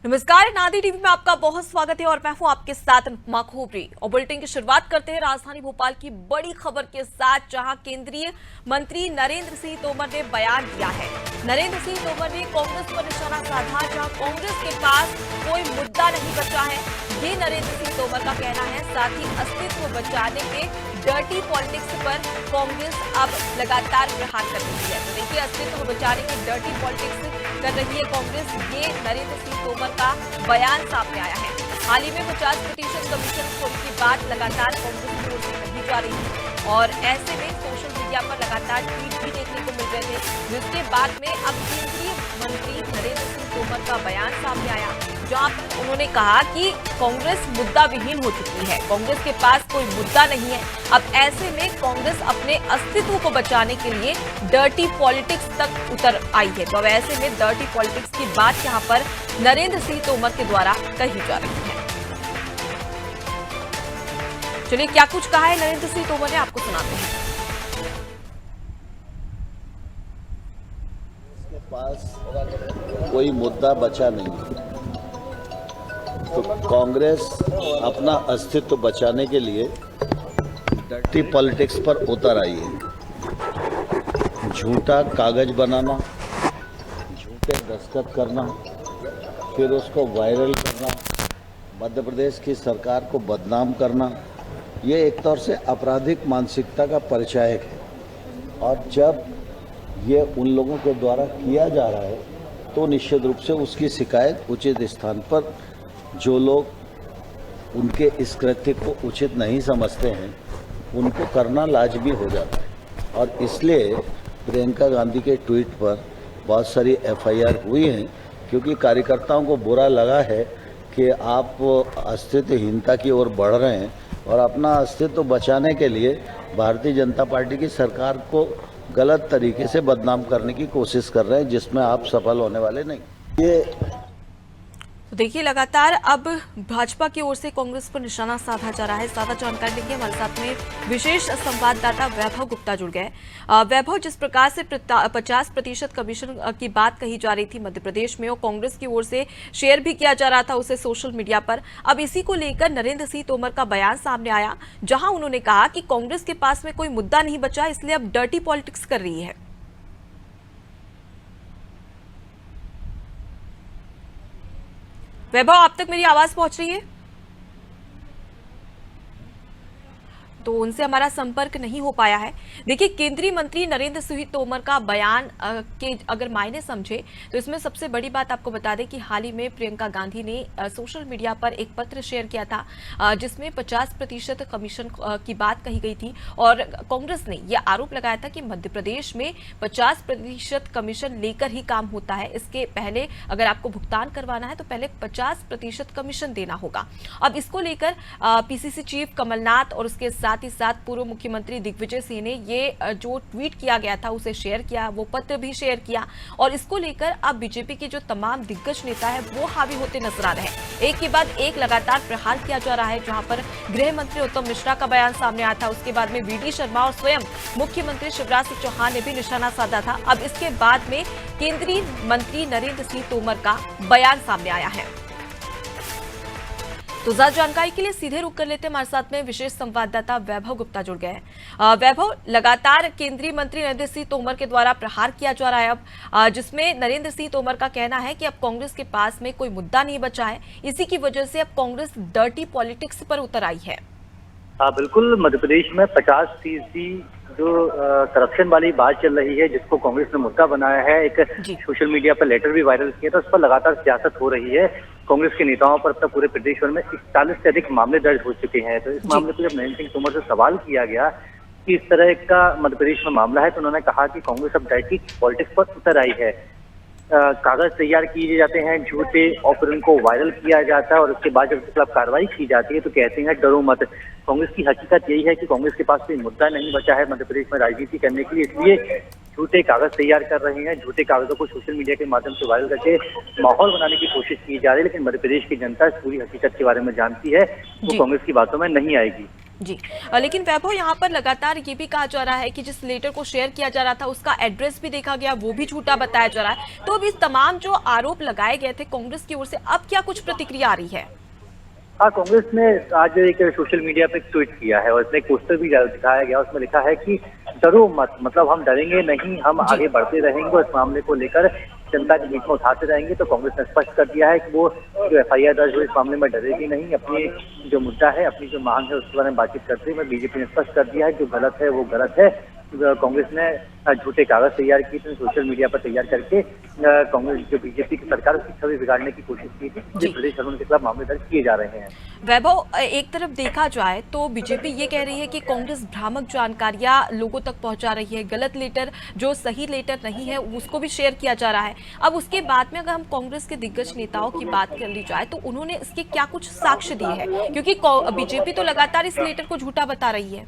नमस्कार, नादी टीवी में आपका बहुत स्वागत है और मैं हूं आपके साथ माखूबरी। और बुलेटिन की शुरुआत करते हैं राजधानी भोपाल की बड़ी खबर के साथ, जहां केंद्रीय मंत्री नरेंद्र सिंह तोमर ने बयान दिया है। नरेंद्र सिंह तोमर ने कांग्रेस पर निशाना साधा, जहां कांग्रेस के पास कोई मुद्दा नहीं बचा है, ये नरेंद्र सिंह तोमर का कहना है। साथ ही अस्तित्व बचाने के डर्टी पॉलिटिक्स पर कांग्रेस अब लगातार प्रहार कर रही है। तो देखिए, अस्तित्व बचाने की डर्टी पॉलिटिक्स कर रही है कांग्रेस, ये नरेंद्र सिंह तोमर का बयान सामने आया है। हाल ही में 50% कमीशन खोने की बात लगातार कांग्रेस की ओर से कही जा रही थी और ऐसे में सोशल मीडिया पर लगातार ट्वीट भी देखने को मिल रहे थे, जिसके बाद में अब केंद्रीय मंत्री नरेंद्र सिंह तोमर का बयान सामने आया, जहां पर उन्होंने कहा कि कांग्रेस मुद्दा विहीन हो चुकी है, कांग्रेस के पास कोई मुद्दा नहीं है। अब ऐसे में कांग्रेस अपने अस्तित्व को बचाने के लिए डर्टी पॉलिटिक्स तक उतर आई है। तो अब ऐसे में डर्टी पॉलिटिक्स की बात यहां पर नरेंद्र सिंह तोमर के द्वारा कही जा रही है। चलिए, क्या कुछ कहा है नरेंद्र सिंह तोमर ने, आपको सुनाते हैं। इसके पास कोई मुद्दा बचा नहीं है, तो कांग्रेस अपना अस्तित्व बचाने के लिए डर्टी पॉलिटिक्स पर उतर आई है। झूठा कागज बनाना, झूठे दस्तखत करना, फिर उसको वायरल करना, मध्य प्रदेश की सरकार को बदनाम करना, ये एक तौर से आपराधिक मानसिकता का परिचायक है। और जब ये उन लोगों के द्वारा किया जा रहा है तो निश्चित रूप से उसकी शिकायत उचित स्थान पर, जो लोग उनके इस कृत्य को उचित नहीं समझते हैं उनको करना लाजमी हो जाता है। और इसलिए प्रियंका गांधी के ट्वीट पर बहुत सारी एफआईआर हुई हैं, क्योंकि कार्यकर्ताओं को बुरा लगा है कि आप अस्तित्वहीनता की ओर बढ़ रहे हैं और अपना अस्तित्व बचाने के लिए भारतीय जनता पार्टी की सरकार को गलत तरीके से बदनाम करने की कोशिश कर रहे हैं, जिसमें आप सफल होने वाले नहीं। ये तो देखिए, लगातार अब भाजपा की ओर से कांग्रेस पर निशाना साधा जा रहा है। ज्यादा जानकारी लेंगे, हमारे साथ में विशेष संवाददाता वैभव गुप्ता जुड़ गए। वैभव, जिस प्रकार से 50% कमीशन की बात कही जा रही थी मध्य प्रदेश में और कांग्रेस की ओर से शेयर भी किया जा रहा था उसे सोशल मीडिया पर, अब इसी को लेकर नरेंद्र सिंह तोमर का बयान सामने आया, जहां उन्होंने कहा कि कांग्रेस के पास में कोई मुद्दा नहीं बचा, इसलिए अब डर्टी पॉलिटिक्स कर रही है। वैभव, आप तक मेरी आवाज पहुंच रही है? तो उनसे हमारा संपर्क नहीं हो पाया है। देखिए, केंद्रीय मंत्री नरेंद्र सिंह तोमर का बयान के अगर मायने समझे तो इसमें सबसे बड़ी बात आपको बता दें कि हाल ही में प्रियंका गांधी ने सोशल मीडिया पर एक पत्र शेयर किया था, जिसमें 50% कमीशन की बात कही गई थी और कांग्रेस ने यह आरोप लगाया था कि मध्य प्रदेश में 50% कमीशन लेकर ही काम होता है। इसके पहले अगर आपको भुगतान करवाना है तो पहले 50% कमीशन देना होगा। अब इसको लेकर पीसीसी चीफ कमलनाथ और उसके साथ ही साथ पूर्व मुख्यमंत्री दिग्विजय सिंह ने ये जो ट्वीट किया गया था उसे शेयर किया, वो पत्र भी शेयर किया और इसको लेकर अब बीजेपी के जो तमाम दिग्गज नेता है वो हावी होते नजर आ रहे हैं। एक के बाद एक लगातार प्रहार किया जा रहा है, जहां पर गृह मंत्री उत्तम मिश्रा का बयान सामने आया था, उसके बाद में वीडी शर्मा और स्वयं मुख्यमंत्री शिवराज सिंह चौहान ने भी निशाना साधा था। अब इसके बाद में केंद्रीय मंत्री नरेंद्र सिंह तोमर का बयान सामने आया है। तो ज्यादा जानकारी के लिए सीधे रुक कर लेते हैं, हमारे साथ में विशेष संवाददाता वैभव गुप्ता जुड़ गए हैं। वैभव, लगातार केंद्रीय मंत्री नरेंद्र सिंह तोमर के द्वारा प्रहार किया जा रहा है अब, जिसमें नरेंद्र सिंह तोमर का कहना है कि अब कांग्रेस के पास में कोई मुद्दा नहीं बचा है, इसी की वजह से अब कांग्रेस डर्टी पॉलिटिक्स पर उतर आई है। बिल्कुल, मध्य प्रदेश में 50% जो करप्शन वाली बात चल रही है, जिसको कांग्रेस ने मुद्दा बनाया है, एक सोशल मीडिया पर लेटर भी वायरल किया था, उस पर लगातार सियासत हो रही है। कांग्रेस के नेताओं पर अब तक पूरे प्रदेश भर में 41 से अधिक मामले दर्ज हो चुके हैं। तो इस मामले पर जब नरेंद्र सिंह तोमर से सवाल किया गया कि इस तरह का मध्य प्रदेश में मामला है, तो उन्होंने कहा कि कांग्रेस अब डर्टी पॉलिटिक्स पर उतर आई है। कागज तैयार किए जाते हैं झूठे और फिर उनको वायरल किया जाता है और उसके बाद जब उसके खिलाफ कार्रवाई की जाती है तो कहते हैं डरो मत। कांग्रेस की हकीकत यही है कि कांग्रेस के पास कोई मुद्दा नहीं बचा है मध्य प्रदेश में राजनीति करने के लिए, इसलिए झूठे कागज तैयार कर रहे हैं, झूठे कागजों को सोशल मीडिया के माध्यम से वायरल करके माहौल बनाने की कोशिश की जा रही है। लेकिन मध्य प्रदेश की जनता इस पूरी हकीकत के बारे में जानती है, वो कांग्रेस की बातों में नहीं आएगी। जी लेकिन वैभव यहाँ पर लगातार ये भी कहा जा रहा है कि जिस लेटर को शेयर किया जा रहा था उसका एड्रेस भी देखा गया, वो भी झूठा बताया जा रहा है। तो अब इस तमाम जो आरोप लगाए गए थे कांग्रेस की ओर से, अब क्या कुछ प्रतिक्रिया आ रही है? हाँ, कांग्रेस ने आज एक सोशल मीडिया पे ट्वीट किया है और इसमें एक पोस्टर भी दिखाया गया। उसमें लिखा है कि डरो मत, मतलब हम डरेंगे नहीं, हम आगे बढ़ते रहेंगे और इस मामले को लेकर जनता के बीच में उठाते रहेंगे। तो कांग्रेस ने स्पष्ट कर दिया है कि वो जो एफआईआर दर्ज हुई इस मामले में डरेगी नहीं, अपनी जो मुद्दा है, अपनी जो मांग है उसके बारे में बातचीत करते हुए बीजेपी ने स्पष्ट कर दिया है जो गलत है वो गलत है। कांग्रेस ने झूठे कागज तैयार किए थे, सोशल मीडिया पर तैयार करके कांग्रेस जो बीजेपी की सरकार उसकी छवि बिगाड़ने की कोशिश की थी। प्रदेश भर के खिलाफ मामले दर्ज किए जा रहे हैं। वैभव, एक तरफ देखा जाए तो बीजेपी ये कह रही है कि कांग्रेस भ्रामक जानकारियां लोगों तक पहुंचा रही है, गलत लेटर जो सही लेटर नहीं है उसको भी शेयर किया जा रहा है। अब उसके बाद में अगर हम कांग्रेस के दिग्गज नेताओं की बात कर ली जाए तो उन्होंने इसके क्या कुछ साक्ष्य दिए हैं, क्योंकि बीजेपी तो लगातार इस लेटर को झूठा बता रही है।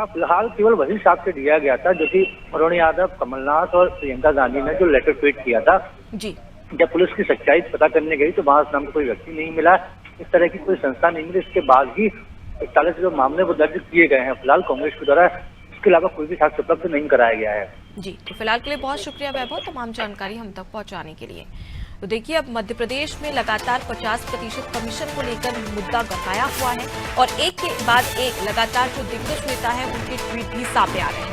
फिलहाल केवल वही साक्ष्य दिया गया था जो कि वरुण यादव, कमलनाथ और प्रियंका गांधी ने जो लेटर ट्वीट किया था। जी, जब पुलिस की सच्चाई पता करने गई तो वहां उस नाम का कोई व्यक्ति नहीं मिला, इस तरह की कोई संस्था नहीं मिली। इसके बाद ही 41 जो मामले वो दर्ज किए गए हैं। फिलहाल कांग्रेस के द्वारा इसके अलावा कोई भी साक्ष्य उपलब्ध नहीं कराया गया है। जी, तो फिलहाल के लिए बहुत शुक्रिया वैभव, तमाम जानकारी हम तक पहुंचाने के लिए। तो देखिए, अब मध्य प्रदेश में लगातार 50% कमीशन को लेकर मुद्दा गरमाया हुआ है और एक के बाद एक लगातार जो दिग्गज नेता है उनके ट्वीट भी सामने आ रहे हैं।